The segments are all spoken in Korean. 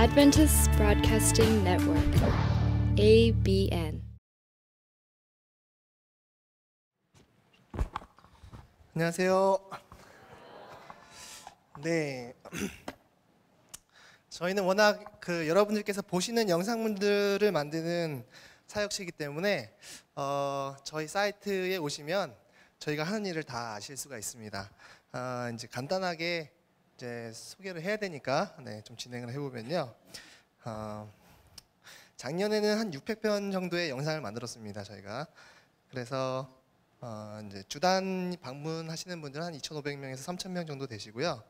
Adventist Broadcasting Network, ABN. 안녕하세요. 네, 저희는 워낙 여러분들께서 보시는 영상물들을 만드는 사역시이기 때문에 저희 사이트에 오시면 저희가 하는 일을 다 아실 수가 있습니다. 이제 간단하게 이제 소개를 해야 되니까 좀 진행을 해보면요. 작년에는 한 600편 정도의 영상을 만들었습니다. 저희가 그래서 이제 주단 방문하시는 분들은 한 2,500명에서 3,000명 정도 되시고요.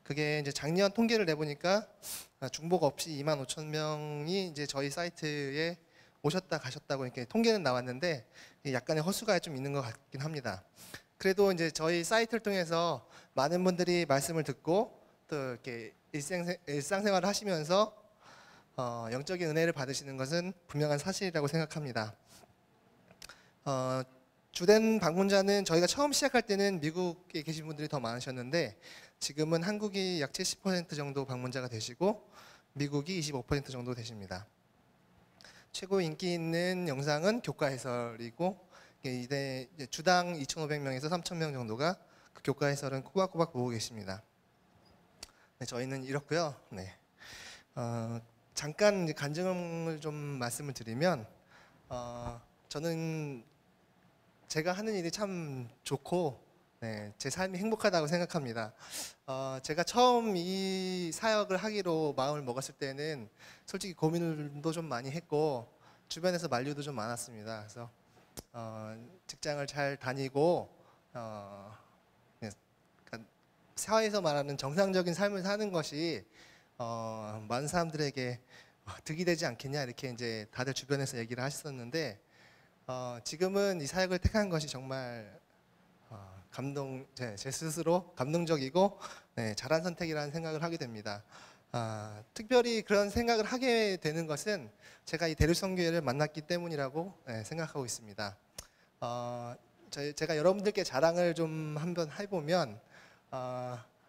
그게 이제 작년 통계를 내보니까 중복 없이 25,000명이 이제 저희 사이트에 오셨다 가셨다고 이렇게 통계는 나왔는데 약간의 허수가 좀 있는 것 같긴 합니다. 그래도 이제 저희 사이트를 통해서 많은 분들이 말씀을 듣고 또 이렇게 일상생활을 하시면서 영적인 은혜를 받으시는 것은 분명한 사실이라고 생각합니다. 주된 방문자는 저희가 처음 시작할 때는 미국에 계신 분들이 더 많으셨는데 지금은 한국이 약 70% 정도 방문자가 되시고 미국이 25% 정도 되십니다. 최고 인기 있는 영상은 교과 해설이고 이제 주당 2,500명에서 3,000명 정도가 그 교과 해설은 꼬박꼬박 보고 계십니다. 네, 저희는 이렇고요. 네. 잠깐 이제 간증을 좀 말씀을 드리면 저는 제가 하는 일이 참 좋고 제 삶이 행복하다고 생각합니다. 제가 처음 이 사역을 하기로 마음을 먹었을 때는 솔직히 고민도 좀 많이 했고 주변에서 만류도 좀 많았습니다. 그래서 직장을 잘 다니고 사회에서 말하는 정상적인 삶을 사는 것이 많은 사람들에게 득이 되지 않겠냐 이렇게 이제 다들 주변에서 얘기를 하셨었는데 지금은 이 사역을 택한 것이 정말 제 스스로 감동적이고 잘한 선택이라는 생각을 하게 됩니다. 특별히 그런 생각을 하게 되는 것은 제가 이 대륙선교회를 만났기 때문이라고 생각하고 있습니다. 제가 여러분들께 자랑을 좀 한번 해보면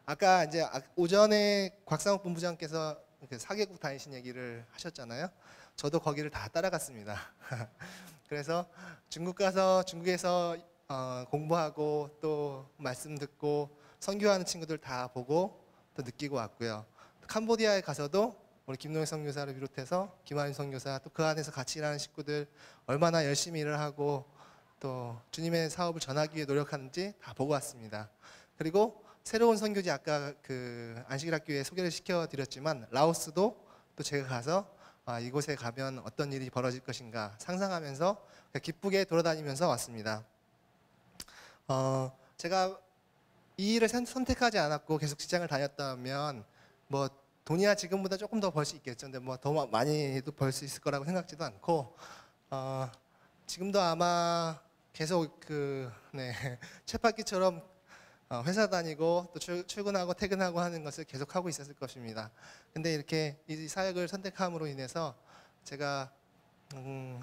아까 이제 오전에 곽상욱 본부장께서 사개국 다니신 얘기를 하셨잖아요. 저도 거기를 다 따라갔습니다. 그래서 중국 가서 중국에서 공부하고 또 말씀 듣고 선교하는 친구들 다 보고 또 느끼고 왔고요. 캄보디아에 가서도 우리 김노희 선교사를 비롯해서 김한일 선교사 또 그 안에서 같이 일하는 식구들 얼마나 열심히 일을 하고 또 주님의 사업을 전하기 위해 노력하는지 다 보고 왔습니다. 그리고 새로운 선교지 아까 안식일학교에 소개를 시켜드렸지만 라오스도 또 제가 가서 이곳에 가면 어떤 일이 벌어질 것인가 상상하면서 기쁘게 돌아다니면서 왔습니다. 제가 이 일을 선택하지 않았고 계속 직장을 다녔다면 뭐 돈이야 지금보다 조금 더 벌 수 있겠죠. 근데 뭐 더 많이도 벌 수 있을 거라고 생각지도 않고 지금도 아마 계속 쳇바퀴처럼 회사 다니고 또 출근하고 퇴근하고 하는 것을 계속 하고 있었을 것입니다. 근데 이렇게 이 사역을 선택함으로 인해서 제가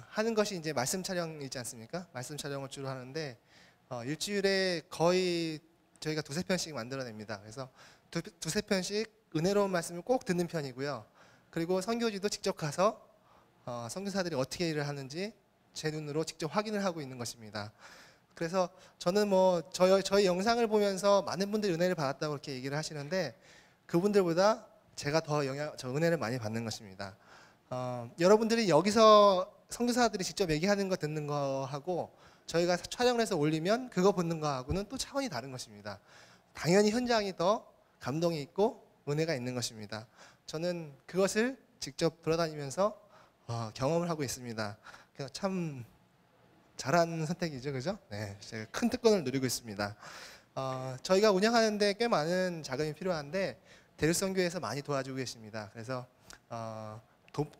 하는 것이 이제 말씀 촬영이지 않습니까? 말씀 촬영을 주로 하는데 일주일에 거의 저희가 두세 편씩 만들어냅니다. 그래서 두세 편씩 은혜로운 말씀을 꼭 듣는 편이고요. 그리고 선교지도 직접 가서 선교사들이 어떻게 일을 하는지 제 눈으로 직접 확인을 하고 있는 것입니다. 그래서 저는 뭐 저희 영상을 보면서 많은 분들이 은혜를 받았다고 그렇게 얘기를 하시는데 그분들보다 제가 더 은혜를 많이 받는 것입니다. 여러분들이 여기서 선교사들이 직접 얘기하는 거 듣는 거하고 저희가 촬영을 해서 올리면 그거 보는 거하고는 또 차원이 다른 것입니다. 당연히 현장이 더 감동이 있고 은혜가 있는 것입니다. 저는 그것을 직접 돌아다니면서 경험을 하고 있습니다. 그래서 참 잘한 선택이죠, 그죠? 네, 제가 큰 특권을 누리고 있습니다. 저희가 운영하는데 꽤 많은 자금이 필요한데 대륙선교회에서 많이 도와주고 계십니다. 그래서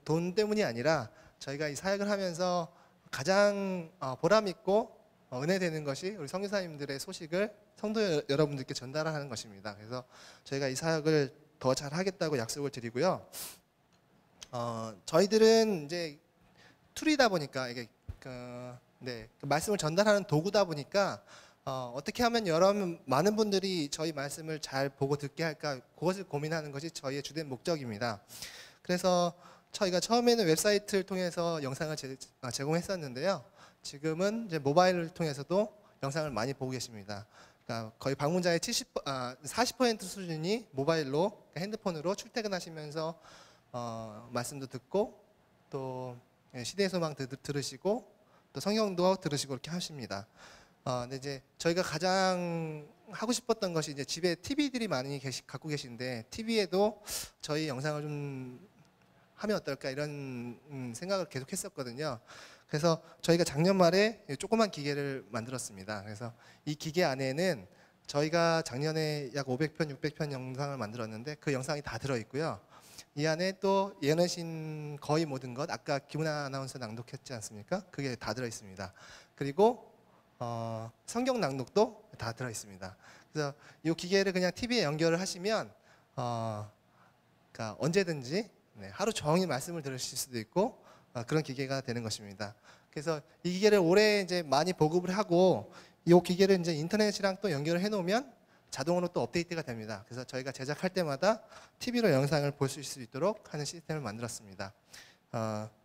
돈 때문이 아니라 저희가 이 사역을 하면서 가장 보람 있고 은혜되는 것이 우리 선교사님들의 소식을 성도 여러분들께 전달하는 것입니다. 그래서 저희가 이 사역을 더 잘하겠다고 약속을 드리고요. 저희들은 이제 툴이다 보니까 이게 그 말씀을 전달하는 도구다 보니까 어떻게 하면 많은 분들이 저희 말씀을 잘 보고 듣게 할까 그것을 고민하는 것이 저희의 주된 목적입니다. 그래서 저희가 처음에는 웹사이트를 통해서 영상을 제공했었는데요. 지금은 이제 모바일을 통해서도 영상을 많이 보고 계십니다. 그러니까 거의 방문자의 40% 수준이 모바일로, 그러니까 핸드폰으로 출퇴근하시면서 말씀도 듣고 또 시대의 소망 들으시고 또 성경도 들으시고 이렇게 하십니다. 근데 이제 저희가 가장 하고 싶었던 것이 이제 집에 TV들이 많이 갖고 계신데 TV에도 저희 영상을 좀 하면 어떨까 이런 생각을 계속 했었거든요. 그래서 저희가 작년 말에 조그만 기계를 만들었습니다. 그래서 이 기계 안에는 저희가 작년에 약 500편, 600편 영상을 만들었는데 그 영상이 다 들어있고요. 이 안에 또 예언하신 거의 모든 것, 아까 김은아 아나운서 낭독했지 않습니까? 그게 다 들어있습니다. 그리고 성경 낭독도 다 들어있습니다. 그래서 이 기계를 그냥 TV에 연결을 하시면 그러니까 언제든지 하루 종일 말씀을 들으실 수도 있고 그런 기계가 되는 것입니다. 그래서 이 기계를 올해 이제 많이 보급을 하고 이 기계를 이제 인터넷이랑 또 연결을 해놓으면 자동으로 또 업데이트가 됩니다. 그래서 저희가 제작할 때마다 TV로 영상을 볼 수 있도록 하는 시스템을 만들었습니다.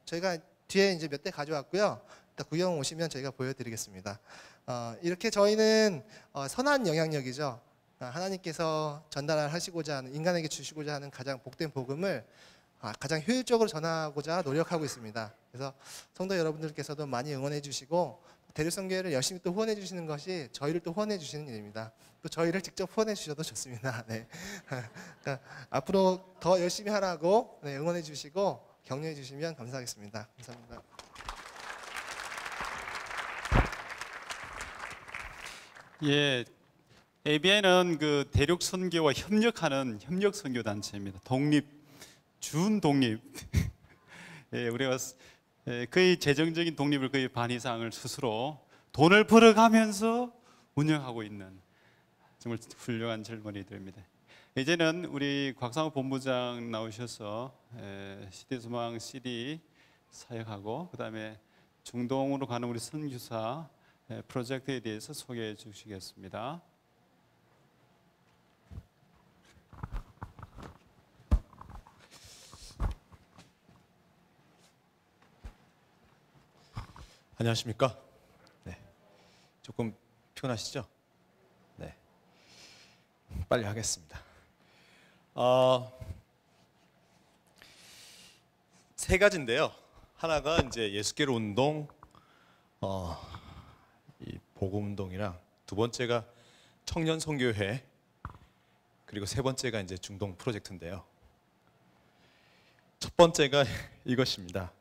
저희가 뒤에 이제 몇 대 가져왔고요. 이따 구경 오시면 저희가 보여드리겠습니다. 이렇게 저희는 선한 영향력이죠. 하나님께서 전달하시고자 하는, 인간에게 주시고자 하는 가장 복된 복음을 가장 효율적으로 전하고자 노력하고 있습니다. 그래서 성도 여러분들께서도 많이 응원해 주시고 대륙선교회를 열심히 또 후원해 주시는 것이 저희를 또 후원해 주시는 일입니다. 또 저희를 직접 후원해 주셔도 좋습니다. 네. 그러니까 앞으로 더 열심히 하라고 응원해 주시고 격려해 주시면 감사하겠습니다. 감사합니다. 예, ABN은 그 대륙 선교와 협력하는 협력 선교 단체입니다. 준독립. 예, 우리가 거의 재정적인 독립을 거의 반 이상을 스스로 돈을 벌어가면서 운영하고 있는 정말 훌륭한 젊은이들입니다. 이제는 우리 곽상우 본부장 나오셔서 시대소망 CD 사역하고 그다음에 중동으로 가는 우리 선교사 프로젝트에 대해서 소개해 주시겠습니다. 안녕하십니까? 네, 조금 피곤하시죠? 네, 빨리 하겠습니다. 세 가지인데요. 하나가 이제 예수께로 운동, 이 복음 운동이랑 두 번째가 청년 선교회, 그리고 세 번째가 이제 중동 프로젝트인데요. 첫 번째가 이것입니다.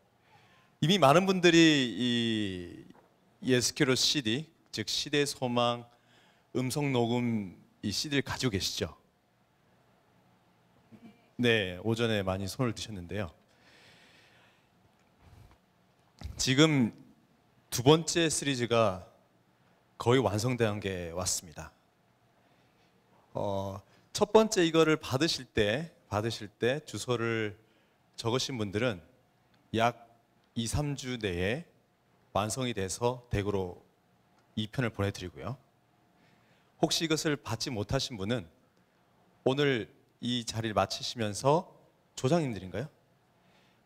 이미 많은 분들이 이 예수께로 CD, 즉 시대 소망 음성 녹음 이 CD를 가지고 계시죠? 네, 오전에 많이 손을 드셨는데요. 지금 두 번째 시리즈가 거의 완성된 게 왔습니다. 첫 번째 이거를 받으실 때 주소를 적으신 분들은 약 2, 3주 내에 완성이 돼서 댁으로 2편을 보내드리고요. 혹시 이것을 받지 못하신 분은 오늘 이 자리를 마치시면서 조장님들인가요?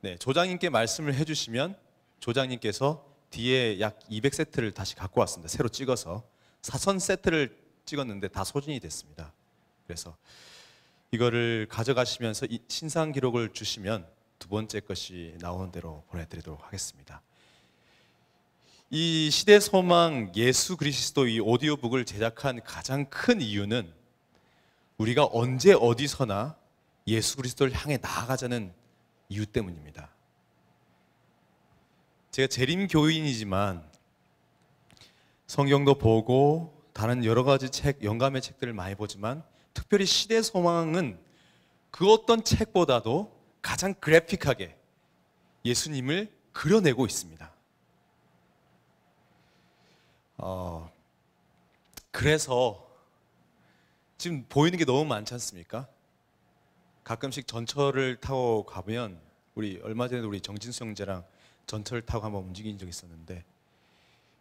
네, 조장님께 말씀을 해주시면 조장님께서 뒤에 약 200세트를 다시 갖고 왔습니다. 새로 찍어서 4선 세트를 찍었는데 다 소진이 됐습니다. 그래서 이거를 가져가시면서 신상 기록을 주시면 두 번째 것이 나오는 대로 보내드리도록 하겠습니다. 이 시대 소망 예수 그리스도 이 오디오북을 제작한 가장 큰 이유는 우리가 언제 어디서나 예수 그리스도를 향해 나아가자는 이유 때문입니다. 제가 재림 교인이지만 성경도 보고 다른 여러 가지 책, 영감의 책들을 많이 보지만 특별히 시대 소망은 그 어떤 책보다도 가장 그래픽하게 예수님을 그려내고 있습니다. 그래서 지금 보이는 게 너무 많지 않습니까? 가끔씩 전철을 타고 가보면 우리 얼마 전에 우리 정진수 형제랑 전철을 타고 한번 움직인 적이 있었는데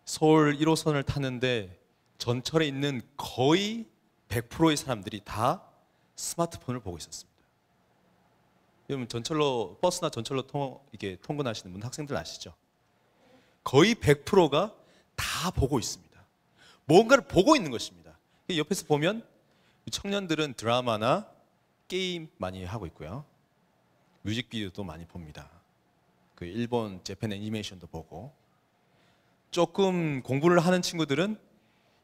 서울 1호선을 타는데 전철에 있는 거의 100%의 사람들이 다 스마트폰을 보고 있었습니다. 그러면 전철로 버스나 전철로 이게 통근하시는 분 학생들 아시죠? 거의 100%가 다 보고 있습니다. 뭔가를 보고 있는 것입니다. 옆에서 보면 청년들은 드라마나 게임 많이 하고 있고요. 뮤직비디오도 많이 봅니다. 그 일본 재팬 애니메이션도 보고, 조금 공부를 하는 친구들은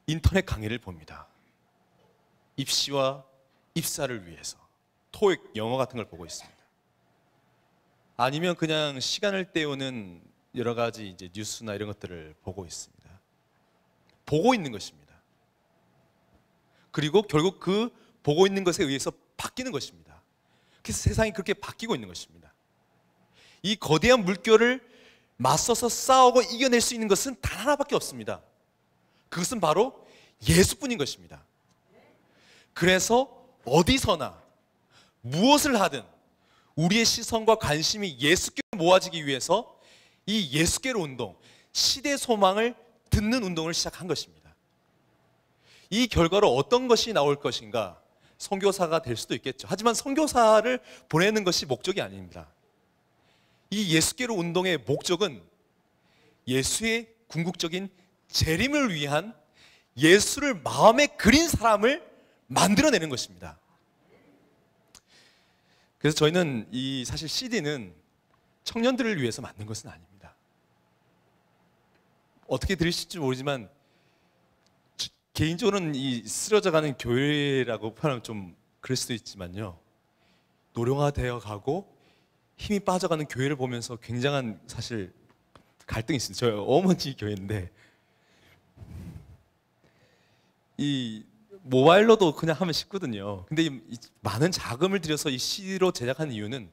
인터넷 강의를 봅니다. 입시와 입사를 위해서 토익 영어 같은 걸 보고 있습니다. 아니면 그냥 시간을 때우는 여러 가지 이제 뉴스나 이런 것들을 보고 있습니다. 보고 있는 것입니다. 그리고 결국 그 보고 있는 것에 의해서 바뀌는 것입니다. 그래서 세상이 그렇게 바뀌고 있는 것입니다. 이 거대한 물결을 맞서서 싸우고 이겨낼 수 있는 것은 단 하나밖에 없습니다. 그것은 바로 예수뿐인 것입니다. 그래서 어디서나 무엇을 하든 우리의 시선과 관심이 예수께 모아지기 위해서 이 예수께로 운동, 시대 소망을 듣는 운동을 시작한 것입니다. 이 결과로 어떤 것이 나올 것인가? 선교사가 될 수도 있겠죠. 하지만 선교사를 보내는 것이 목적이 아닙니다. 이 예수께로 운동의 목적은 예수의 궁극적인 재림을 위한 예수를 마음에 그린 사람을 만들어내는 것입니다. 그래서 저희는 이 사실 CD는 청년들을 위해서 만든 것은 아닙니다. 어떻게 들으실지 모르지만 개인적으로는 이 쓰러져가는 교회라고 표현하면 좀 그럴 수도 있지만요, 노령화되어 가고 힘이 빠져가는 교회를 보면서 굉장한 사실 갈등이 있습니다. 저희 어머니 교회인데 이 모바일로도 그냥 하면 쉽거든요. 근데 이 많은 자금을 들여서 이 CD로 제작한 이유는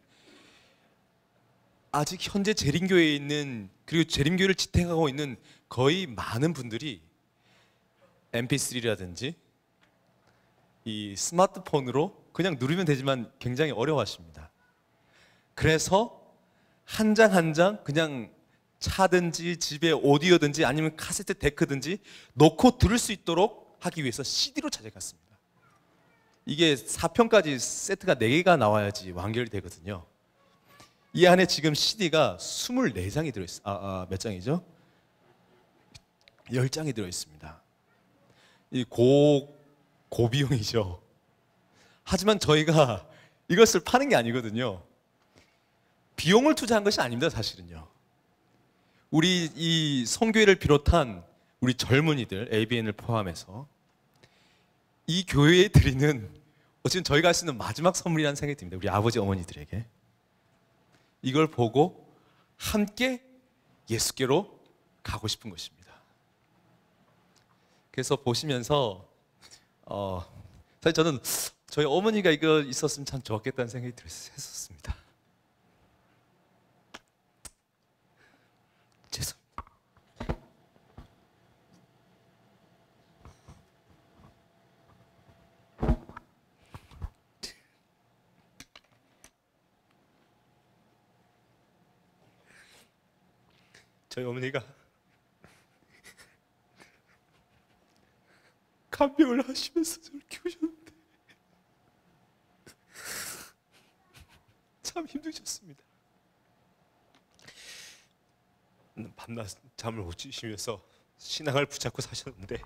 아직 현재 재림교회에 있는, 그리고 재림교회를 지탱하고 있는 거의 많은 분들이 MP3라든지 이 스마트폰으로 그냥 누르면 되지만 굉장히 어려워하십니다. 그래서 한 장 한 장 그냥 차든지 집에 오디오든지 아니면 카세트 데크든지 놓고 들을 수 있도록 하기 위해서 CD로 제작했습니다. 이게 4편까지 세트가 4개가 나와야지 완결이 되거든요. 이 안에 지금 CD가 24장이 들어있어요. 몇 장이죠? 10장이 들어있습니다. 이 고비용이죠. 하지만 저희가 이것을 파는 게 아니거든요. 비용을 투자한 것이 아닙니다, 사실은요. 우리 이 선교회를 비롯한 우리 젊은이들, ABN을 포함해서 이 교회에 드리는 어쨌든 저희가 할 수 있는 마지막 선물이라는 생각이 듭니다. 우리 아버지 어머니들에게. 이걸 보고 함께 예수께로 가고 싶은 것입니다. 그래서 보시면서 사실 저는 저희 어머니가 이거 있었으면 참 좋았겠다는 생각이 했었습니다. 죄송합니다. 저희 어머니가 간병을 하시면서 저를 키우셨는데 참 힘드셨습니다. 밤낮 잠을 못 주시면서 신앙을 붙잡고 사셨는데,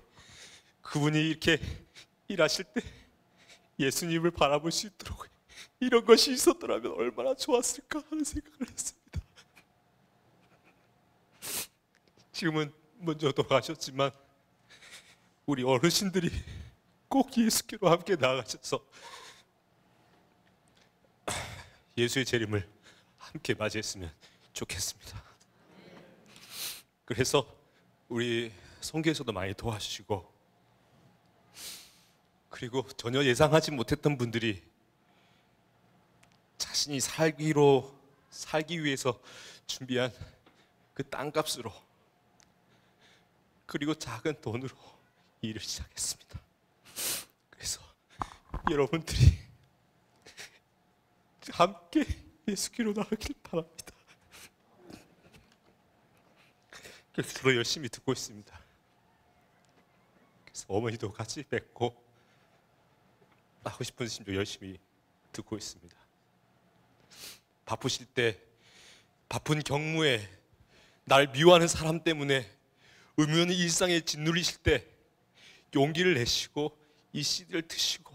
그분이 이렇게 일하실 때 예수님을 바라볼 수 있도록 이런 것이 있었더라면 얼마나 좋았을까 하는 생각을 했습니다. 지금은 먼저 돌아가셨지만 우리 어르신들이 꼭 예수께로 함께 나아가셔서 예수의 재림을 함께 맞이했으면 좋겠습니다. 그래서 우리 선교에서도 많이 도와주시고, 그리고 전혀 예상하지 못했던 분들이 자신이 살기 위해서 준비한 그 땅값으로, 그리고 작은 돈으로 일을 시작했습니다. 그래서 여러분들이 함께 예수께로 나가길 바랍니다. 그래서 저도 열심히 듣고 있습니다. 그래서 어머니도 같이 뵙고 하고 싶은 심도 열심히 듣고 있습니다. 바쁘실 때, 바쁜 경무에 날 미워하는 사람 때문에 의미 없는 일상에 짓눌리실 때 용기를 내시고 이 CD를 트시고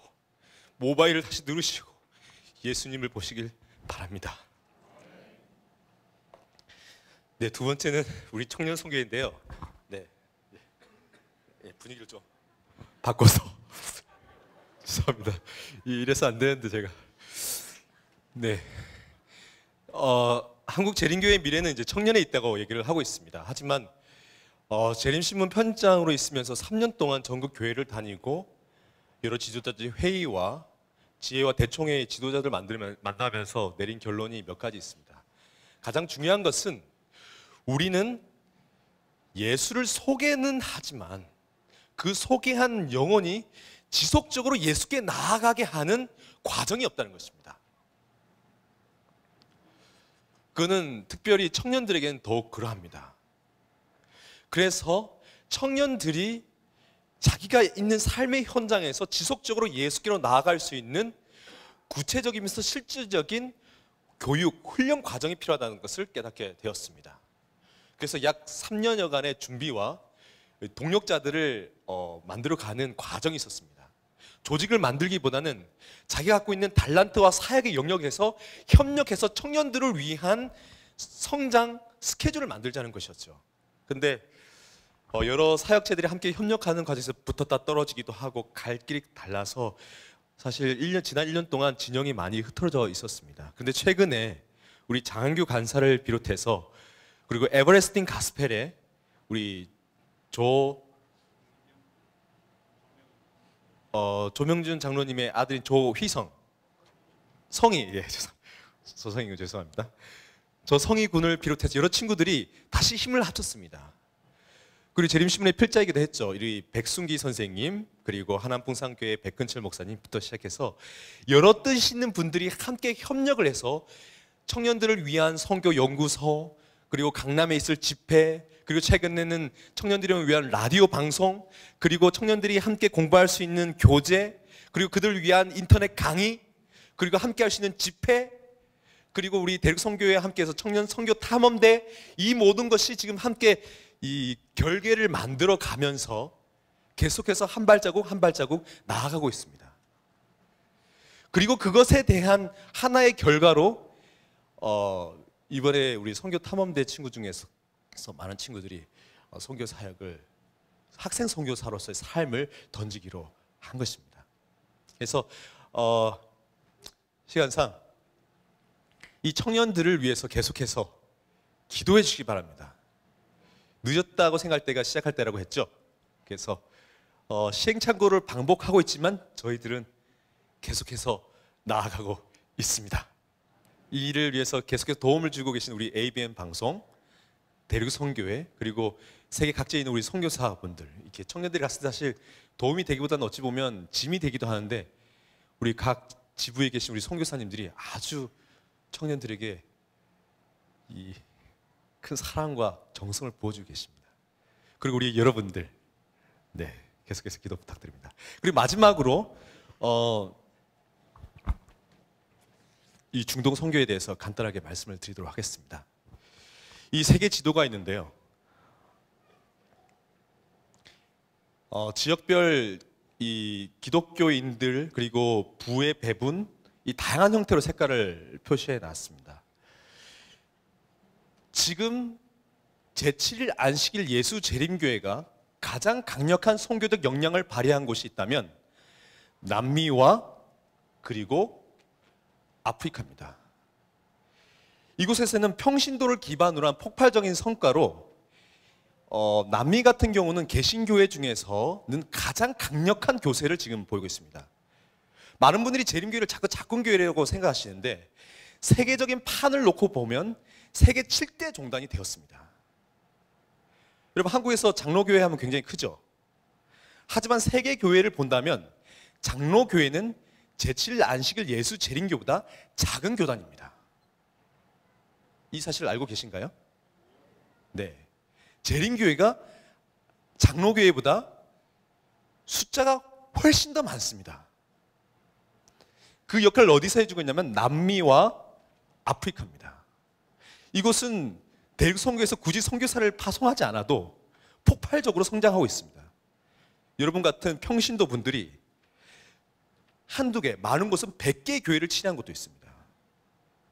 모바일을 다시 누르시고 예수님을 보시길 바랍니다. 네, 두 번째는 우리 청년 선교인데요. 네, 분위기를 좀 바꿔서 죄송합니다. 이래서 안 되는데 제가 네, 한국 재림교회의 미래는 이제 청년에 있다고 얘기를 하고 있습니다. 하지만 재림신문 편장으로 있으면서 3년 동안 전국 교회를 다니고 여러 지도자들의 회의와 지혜와 대총회의 지도자들 만나면서 내린 결론이 몇 가지 있습니다. 가장 중요한 것은 우리는 예수를 소개는 하지만 그 소개한 영혼이 지속적으로 예수께 나아가게 하는 과정이 없다는 것입니다. 그거는 특별히 청년들에게는 더욱 그러합니다. 그래서 청년들이 자기가 있는 삶의 현장에서 지속적으로 예수께로 나아갈 수 있는 구체적이면서 실질적인 교육, 훈련 과정이 필요하다는 것을 깨닫게 되었습니다. 그래서 약 3년여간의 준비와 동력자들을 만들어가는 과정이 있었습니다. 조직을 만들기보다는 자기가 갖고 있는 달란트와 사역의 영역에서 협력해서 청년들을 위한 성장 스케줄을 만들자는 것이었죠. 근데 여러 사역체들이 함께 협력하는 과정에서 붙었다 떨어지기도 하고 갈 길이 달라서 사실 지난 1년 동안 진영이 많이 흐트러져 있었습니다. 근데 최근에 우리 장한규 간사를 비롯해서 그리고 에버레스팅 가스펠에 우리 조명준 장로님의 아들인 조휘성 성희, 죄송합니다. 저 성희 군을 비롯해서 여러 친구들이 다시 힘을 합쳤습니다. 그리고 재림신문의 필자이기도 했죠. 우리 백순기 선생님 그리고 하남풍산교회 백근철 목사님부터 시작해서 여러 뜻 있는 분들이 함께 협력을 해서 청년들을 위한 선교 연구소 그리고 강남에 있을 집회 그리고 최근에는 청년들을 위한 라디오 방송 그리고 청년들이 함께 공부할 수 있는 교재 그리고 그들을 위한 인터넷 강의 그리고 함께 할 수 있는 집회 그리고 우리 대륙선교회에 함께해서 청년 선교 탐험대 이 모든 것이 지금 함께 이 결계를 만들어 가면서 계속해서 한 발자국 한 발자국 나아가고 있습니다. 그리고 그것에 대한 하나의 결과로 이번에 우리 선교 탐험대 친구 중에서 많은 친구들이 선교 사역을 학생 선교사로서의 삶을 던지기로 한 것입니다. 그래서 시간상 이 청년들을 위해서 계속해서 기도해 주시기 바랍니다. 늦었다고 생각할 때가 시작할 때라고 했죠. 그래서 시행착오를 반복하고 있지만 저희들은 계속해서 나아가고 있습니다. 이 일을 위해서 계속해서 도움을 주고 계신 우리 ABN 방송, 대륙선교회 그리고 세계 각지에 있는 우리 선교사분들 이렇게 청년들이 갔을 때 사실 도움이 되기보다는 어찌 보면 짐이 되기도 하는데 우리 각 지부에 계신 우리 선교사님들이 아주 청년들에게 이 큰 사랑과 정성을 보여주고 계십니다. 그리고 우리 여러분들 네 계속해서 기도 부탁드립니다. 그리고 마지막으로 이 중동 선교에 대해서 간단하게 말씀을 드리도록 하겠습니다. 이 세계 지도가 있는데요. 지역별 이 기독교인들 그리고 부의 배분 이 다양한 형태로 색깔을 표시해 놨습니다. 지금 제7일 안식일 예수 재림교회가 가장 강력한 선교적 역량을 발휘한 곳이 있다면 남미와 그리고 아프리카입니다. 이곳에서는 평신도를 기반으로 한 폭발적인 성과로 남미 같은 경우는 개신교회 중에서는 가장 강력한 교세를 지금 보이고 있습니다. 많은 분들이 재림교회를 자꾸 작군교회라고 생각하시는데 세계적인 판을 놓고 보면 세계 7대 종단이 되었습니다. 여러분 한국에서 장로교회 하면 굉장히 크죠. 하지만 세계 교회를 본다면 장로교회는 제7일 안식일 예수 재림교보다 작은 교단입니다. 이 사실을 알고 계신가요? 네. 재림교회가 장로교회보다 숫자가 훨씬 더 많습니다. 그 역할을 어디서 해주고 있냐면 남미와 아프리카입니다. 이곳은 대륙 선교에서 굳이 선교사를 파송하지 않아도 폭발적으로 성장하고 있습니다. 여러분 같은 평신도 분들이 한두 개, 많은 곳은 100개의 교회를 치리한 곳도 있습니다.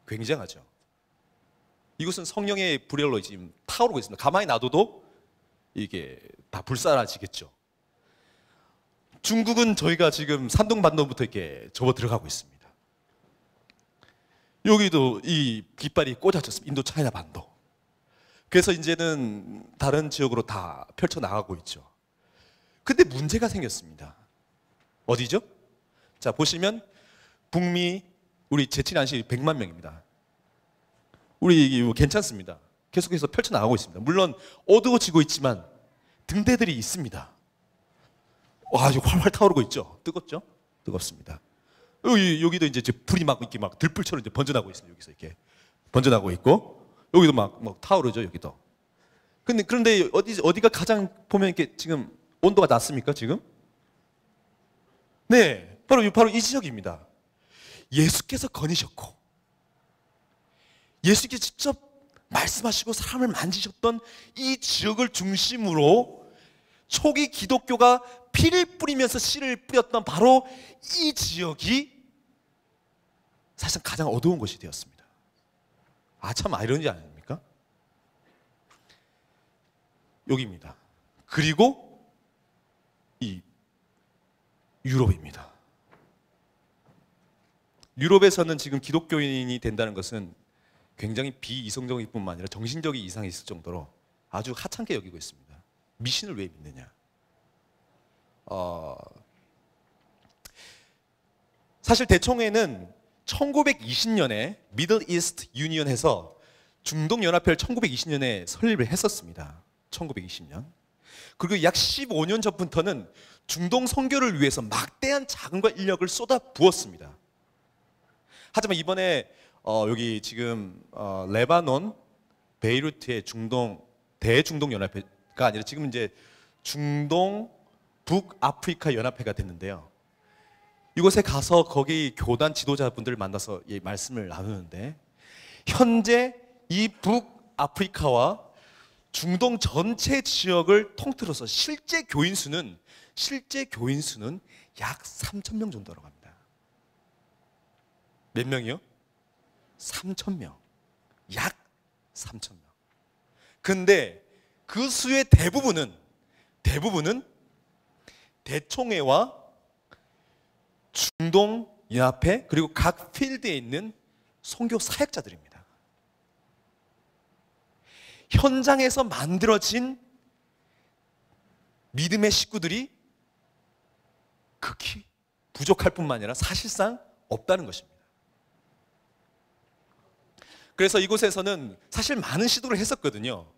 굉장하죠. 이곳은 성령의 불혈로 지금 타오르고 있습니다. 가만히 놔둬도 이게 다 불사라지겠죠. 중국은 저희가 지금 산둥반도부터 이렇게 접어 들어가고 있습니다. 여기도 이 깃발이 꽂아졌습니다. 인도 차이나 반도. 그래서 이제는 다른 지역으로 다 펼쳐나가고 있죠. 근데 문제가 생겼습니다. 어디죠? 자, 보시면 북미 우리 제친안시 100만 명입니다. 우리 이거 괜찮습니다. 계속해서 펼쳐나가고 있습니다. 물론 어두워지고 있지만 등대들이 있습니다. 와, 이제 활활 타오르고 있죠. 뜨겁죠? 뜨겁습니다. 여기도 이제 불이 막 이렇게 막 들불처럼 이제 번져나고 있습니다. 여기서 이렇게 번져나고 있고, 여기도 막 타오르죠. 여기도. 그런데 어디가 가장 보면 이렇게 지금 온도가 낮습니까? 지금? 네, 바로 이 지역입니다. 예수께서 거니셨고, 예수께서 직접 말씀하시고 사람을 만지셨던 이 지역을 중심으로 초기 기독교가 피를 뿌리면서 씨를 뿌렸던 바로 이 지역이 사실상 가장 어두운 곳이 되었습니다. 아, 참 아이러니 아닙니까? 여기입니다. 그리고 이 유럽입니다. 유럽에서는 지금 기독교인이 된다는 것은 굉장히 비이성적일 뿐만 아니라 정신적인 이상이 있을 정도로 아주 하찮게 여기고 있습니다. 미신을 왜 믿느냐? 사실 대총회는 1920년에 미들 이스트 유니언해서 중동 연합회를 1920년에 설립을 했었습니다. 1920년. 그리고 약 15년 전부터는 중동 선교를 위해서 막대한 자금과 인력을 쏟아 부었습니다. 하지만 이번에 여기 지금 레바논 베이루트의 대중동 연합회가 아니라 지금 이제 중동 북아프리카 연합회가 됐는데요. 이곳에 가서 거기 교단 지도자분들을 만나서 말씀을 나누는데, 현재 이 북아프리카와 중동 전체 지역을 통틀어서 실제 교인 수는 약 3,000명 정도라고 합니다. 몇 명이요? 3,000명. 약 3,000명. 근데 그 수의 대부분은 대총회와 중동 연합회 그리고 각 필드에 있는 선교 사역자들입니다. 현장에서 만들어진 믿음의 식구들이 극히 부족할 뿐만 아니라 사실상 없다는 것입니다. 그래서 이곳에서는 사실 많은 시도를 했었거든요.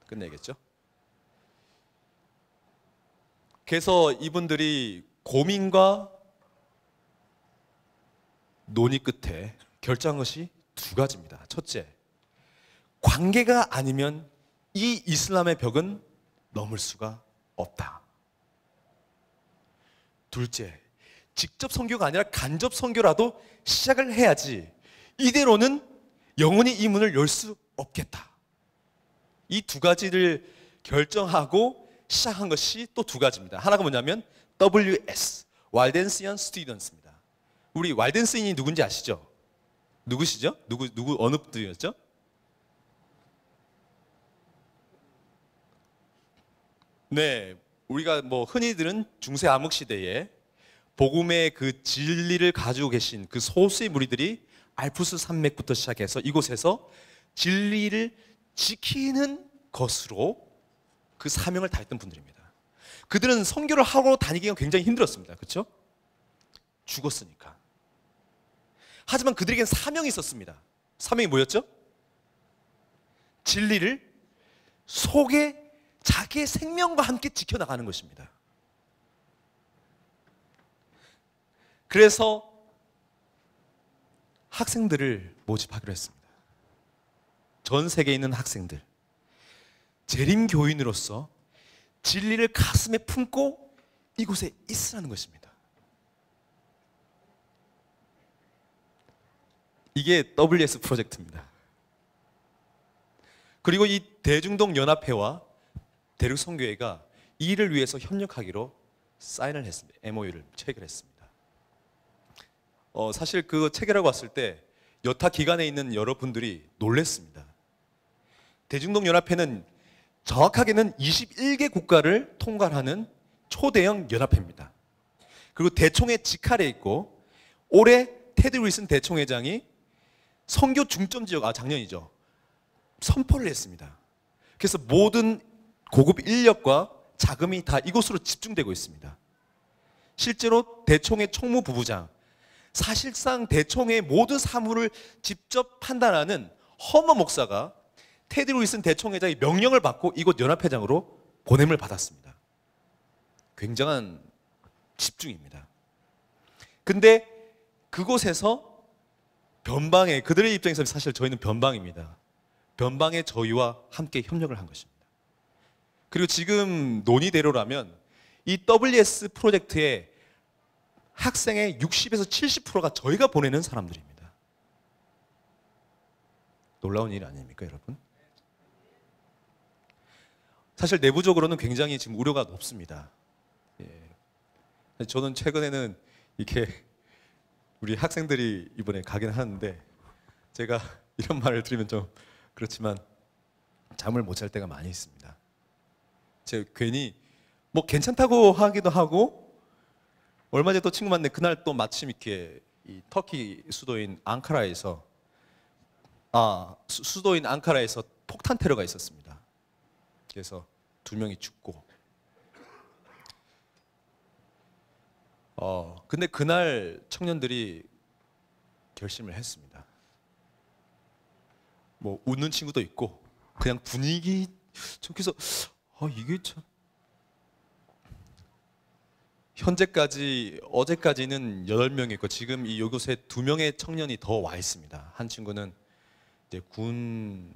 끝내겠죠? 그래서 이분들이 고민과 논의 끝에 결정한 것이 두 가지입니다. 첫째, 관계가 아니면 이 이슬람의 벽은 넘을 수가 없다. 둘째, 직접 선교가 아니라 간접 선교라도 시작을 해야지 이대로는 영원히 이 문을 열 수 없겠다. 이 두 가지를 결정하고 시작한 것이 또 두 가지입니다. 하나가 뭐냐면 WS, 왈덴시안 스튜던트입니다. 우리 왈덴시인이 누군지 아시죠? 누구시죠? 누구 어느 분이었죠? 네, 우리가 뭐 흔히들은 중세 암흑 시대에 복음의 그 진리를 가지고 계신 그 소수의 무리들이 알프스 산맥부터 시작해서 이곳에서 진리를 지키는 것으로 그 사명을 다했던 분들입니다. 그들은 선교를 하고 다니기가 굉장히 힘들었습니다. 그렇죠? 죽었으니까. 하지만 그들에겐 사명이 있었습니다. 사명이 뭐였죠? 진리를 속에 자기의 생명과 함께 지켜나가는 것입니다. 그래서 학생들을 모집하기로 했습니다. 전 세계에 있는 학생들. 재림 교인으로서 진리를 가슴에 품고 이곳에 있으라는 것입니다. 이게 WS 프로젝트입니다. 그리고 이 대중동 연합회와 대륙선교회가 이 일을 위해서 협력하기로 사인을 했습니다. MOU를 체결했습니다. 사실 그 체결하고 왔을 때 여타 기관에 있는 여러분들이 놀랐습니다. 대중동 연합회는 정확하게는 21개 국가를 통괄하는 초대형 연합회입니다. 그리고 대총회 직할에 있고 올해 테드 윌슨 대총회장이 선교 중점 지역, 작년이죠, 선포를 했습니다. 그래서 모든 고급 인력과 자금이 다 이곳으로 집중되고 있습니다. 실제로 대총회 총무부부장, 사실상 대총회의 모든 사무를 직접 판단하는 허머 목사가 테드 윌슨 대총회장의 명령을 받고 이곳 연합회장으로 보냄을 받았습니다. 굉장한 집중입니다. 근데 그곳에서 변방의, 그들의 입장에서 사실 저희는 변방입니다. 변방의 저희와 함께 협력을 한 것입니다. 그리고 지금 논의대로라면 이 WS 프로젝트의 학생의 60에서 70%가 저희가 보내는 사람들입니다. 놀라운 일 아닙니까, 여러분? 사실 내부적으로는 굉장히 지금 우려가 높습니다. 저는 최근에는 이렇게 우리 학생들이 이번에 가긴 하는데 제가 이런 말을 들으면 좀 그렇지만 잠을 못 잘 때가 많이 있습니다. 제가 괜히 뭐 괜찮다고 하기도 하고, 얼마 전에 또 친구 만났는데 그날 또 마침 이렇게 이 터키 수도인 앙카라에서 폭탄 테러가 있었습니다. 그래서 2명이 죽고, 근데 그날 청년들이 결심을 했습니다. 뭐 웃는 친구도 있고 그냥 분위기 좋게서 이게 참, 현재까지 어제까지는 8명이 있고 지금 이곳에 2명의 청년이 더 와 있습니다. 한 친구는 이제 군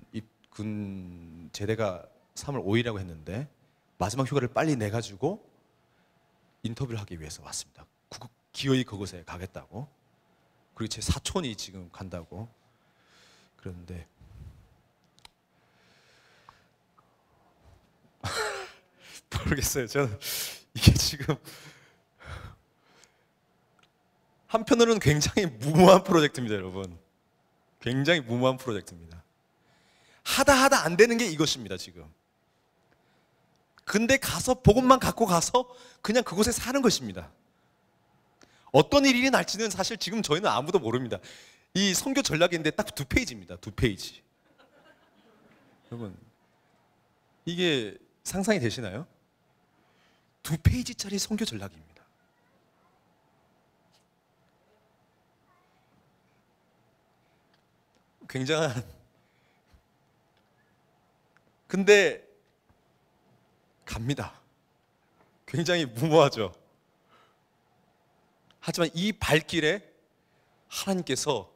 제대가 3월 5일이라고 했는데 마지막 휴가를 빨리 내 가지고 인터뷰를 하기 위해서 왔습니다. 기어이 그곳에 가겠다고. 그리고 제 사촌이 지금 간다고 그러는데 모르겠어요. 저는 이게 지금 한편으로는 굉장히 무모한 프로젝트입니다, 여러분. 굉장히 무모한 프로젝트입니다. 하다 안 되는 게 이것입니다, 지금. 근데 가서 복음만 갖고 가서 그냥 그곳에 사는 것입니다. 어떤 일이 날지는 사실 지금 저희는 아무도 모릅니다. 이 선교 전략인데 딱 2페이지입니다. 2페이지. 여러분, 이게 상상이 되시나요? 2페이지짜리 선교 전략입니다. 굉장한, 근데 갑니다. 굉장히 무모하죠. 하지만 이 발길에 하나님께서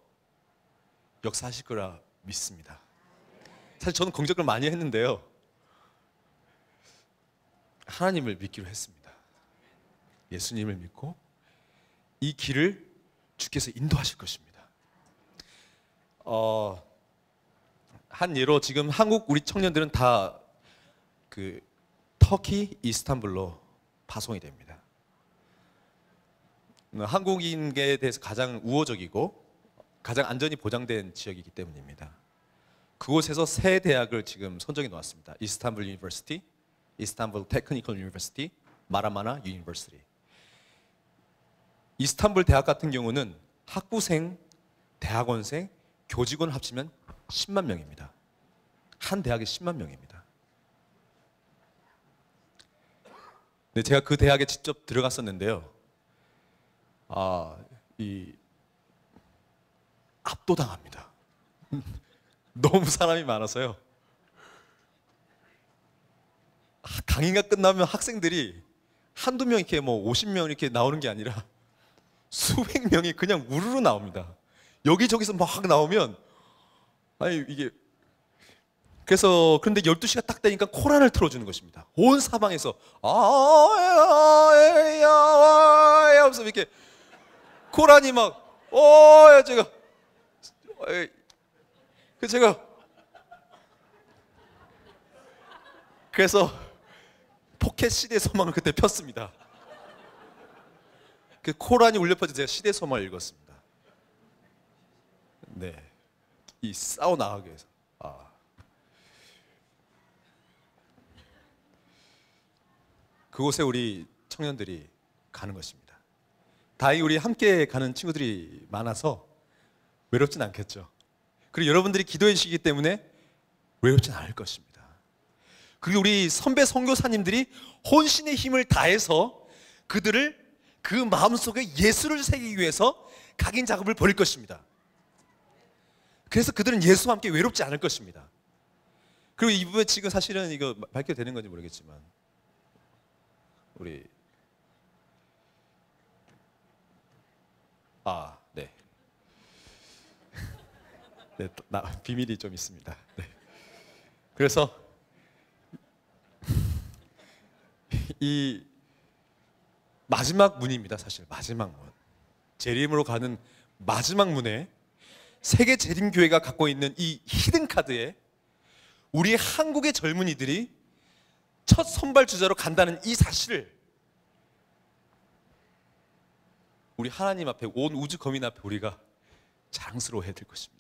역사하실 거라 믿습니다. 사실 저는 공적을 많이 했는데요, 하나님을 믿기로 했습니다. 예수님을 믿고 이 길을 주께서 인도하실 것입니다. 한 예로 지금 한국 우리 청년들은 다 그 터키 이스탄불로 파송이 됩니다. 한국인에 대해서 가장 우호적이고 가장 안전이 보장된 지역이기 때문입니다. 그곳에서 세 대학을 지금 선정해 놓았습니다. 이스탄불 유니버시티, 이스탄불 테크니컬 유니버시티, 마라마나 유니버시티. 이스탄불 대학 같은 경우는 학부생, 대학원생, 교직원 합치면 10만 명입니다. 한 대학에 10만 명입니다. 네, 제가 그 대학에 직접 들어갔었는데요. 압도당합니다. 너무 사람이 많아서요. 강의가 끝나면 학생들이 한두 명 이렇게 뭐 50명 이렇게 나오는 게 아니라 수백 명이 그냥 우르르 나옵니다. 여기저기서 막 나오면 이게 그래서 그런데 12시가 딱 되니까 코란을 틀어주는 것입니다. 온 사방에서 하면서 이렇게 코란이 막 제가 그래서 포켓 시대 소망을 그때 폈습니다. 그 코란이 울려 퍼져 제가 시대 소망을 읽었습니다. 네, 이 싸워 나가기 위해서. 그곳에 우리 청년들이 가는 것입니다. 다행히 우리 함께 가는 친구들이 많아서 외롭진 않겠죠. 그리고 여러분들이 기도해 주시기 때문에 외롭진 않을 것입니다. 그리고 우리 선배 선교사님들이 혼신의 힘을 다해서 그들을 그 마음속에 예수를 새기기 위해서 각인 작업을 벌일 것입니다. 그래서 그들은 예수와 함께 외롭지 않을 것입니다. 그리고 이 부분 지금 사실은 이거 밝혀도 되는 건지 모르겠지만 우리 네. 네, 비밀이 좀 있습니다. 네. 그래서 이 마지막 문입니다. 사실 마지막 문. 재림으로 가는 마지막 문에 세계 재림교회가 갖고 있는 이 히든 카드에 우리 한국의 젊은이들이 첫 선발 주자로 간다는 이 사실을 우리 하나님 앞에 온 우주 거민 앞에 우리가 자랑스러워해야 될 것입니다.